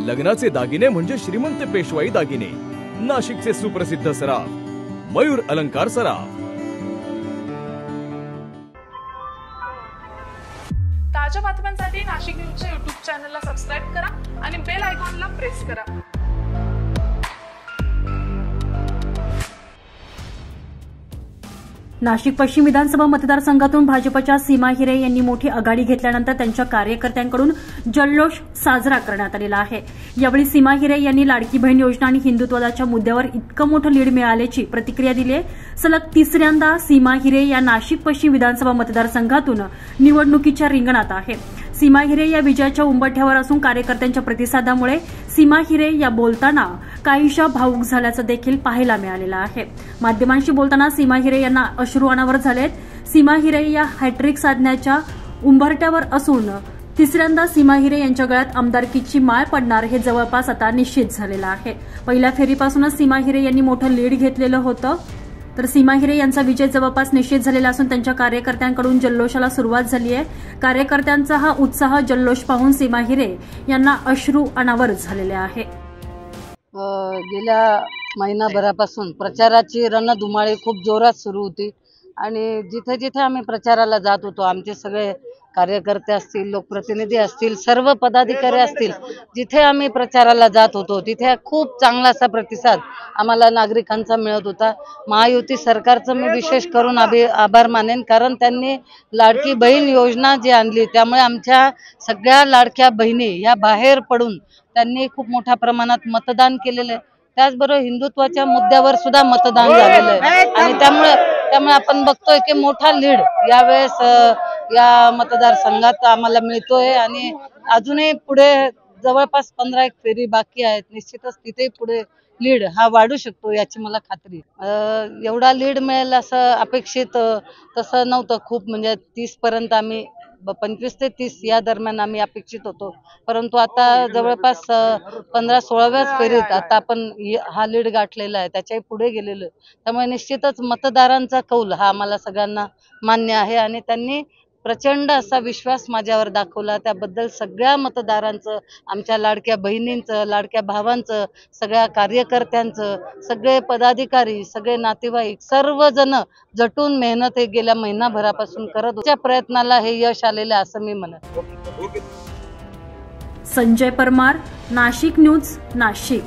लग्नाचे दागिने म्हणजे श्रीमंत पेशवाई दागिने, नाशिकचे सुप्रसिद्ध सराफ मयूर अलंकार सराफ। ताज्या बातम्यांसाठी नाशिक न्यूजच्या YouTube चॅनलला सबस्क्राइब करा आणि बेल आयकॉनला प्रेस करा। नाशिक पश्चिम विधानसभा मतदारसंघातून भाजपच्या सीमा हिरे यांनी मोठी आघाडी घेतल्यानंतर त्यांच्या कार्यकर्त्यांकडून जल्लोष साजरा करण्यात आलेला आहे। यावेळी सीमा हिरे यांनी लाडकी बहीण योजना आणि हिंदुत्वाच्या मुद्द्यावर इतकं मोठं लीड मिळाल्याची प्रतिक्रिया दिली आहे। सलग तिसऱ्यांदा सीमा हिरे या नाशिक पश्चिम विधानसभा मतदारसंघातून निवडणुकीच्या रिंगणात आहे। सीमा हिरे या विजयाच्या उंबरठ्यावर असून कार्यकर्त्यांच्या प्रतिसादामुळे सीमा हिरे या बोलताना काहीशा भावुक झाल्याचं देखील पाहायला मिळालेलं आहे। माध्यमांशी बोलताना सीमा हिरे यांना अश्रू अनावर झालेत। सीमा हिरे या हॅट्रिक साधण्याच्या उंबरठ्यावर असून तिसऱ्यांदा सीमा हिरे यांच्या गळ्यात आमदारकीची माळ पडणार हे जवळपास आता निश्चित झालेलं आहे। पहिल्या फेरीपासूनच सीमा हिरे यांनी मोठं लीड घेतलेलं होतं, तर सीमा हिरे यांचा विजय जवळपास निश्चित झालेला असून त्यांच्या कार्यकर्त्यांकडून जल्लोषाला सुरुवात झाली आहे। कार्यकर्त्यांचा हा उत्साह जल्लोष पाहून सीमा हिरे यांना अश्रू अनावर झालेले आहे। गेल्या महिनाभरापासून प्रचाराची रणधुमाळी खूप जोरात सुरू होती आणि जिथे जिथे आम्ही प्रचाराला जात होतो, आमचे सगळे कार्यकर्ते असतील, लोकप्रतिनिधी असतील, सर्व पदाधिकारी असतील, जिथे आम्ही प्रचाराला जात होतो तिथे खूप चांगला असा प्रतिसाद आम्हाला नागरिकांचा मिळत होता। महायुती सरकारचं मी विशेष करून आभार मानेन, कारण त्यांनी लाडकी बहीण योजना जी आणली त्यामुळे आमच्या सगळ्या लाडक्या बहिणी ह्या बाहेर पडून त्यांनी खूप मोठ्या प्रमाणात मतदान केलेलं आहे। त्याचबरोबर हिंदुत्वाच्या मुद्द्यावर सुद्धा मतदान झालेलं आहे आणि त्यामुळे आपण बघतोय की मोठा लीड यावेळेस या मतदारसंघात आम्हाला मिळतोय आणि अजूनही पुढे जवळपास 15 एक फेरी बाकी आहेत। निश्चितच तिथे पुढे लीड हा वाढू शकतो याची मला खात्री। एवढा लीड मिळेल असं अपेक्षित तसं नव्हतं खूप, म्हणजे 30 पर्यंत आम्ही 25 ते 30 या दरम्यान आम्ही अपेक्षित होतो, परंतु आता जवळपास 15-16व्याच फेरीत आता आपण हा लीड गाठलेला आहे, त्याच्याही पुढे गेलेलो। त्यामुळे निश्चितच मतदारांचा कौल हा आम्हाला सगळ्यांना मान्य आहे आणि त्यांनी प्रचंड असा विश्वास माझ्यावर दाखवला। त्याबद्दल सगळ्या मतदारांचं, आमच्या लाडक्या बहिणींचं, लाडक्या भावांचं, सगळ्या कार्यकर्त्यांचं, सगळे पदाधिकारी, सगळे नातेवाईक, सर्वजण झटून मेहनत हे गेल्या महिनाभरापासून करत होत्या प्रयत्नाला हे यश आलेलं असं मी म्हणत। संजय परमार, नाशिक न्यूज, नाशिक।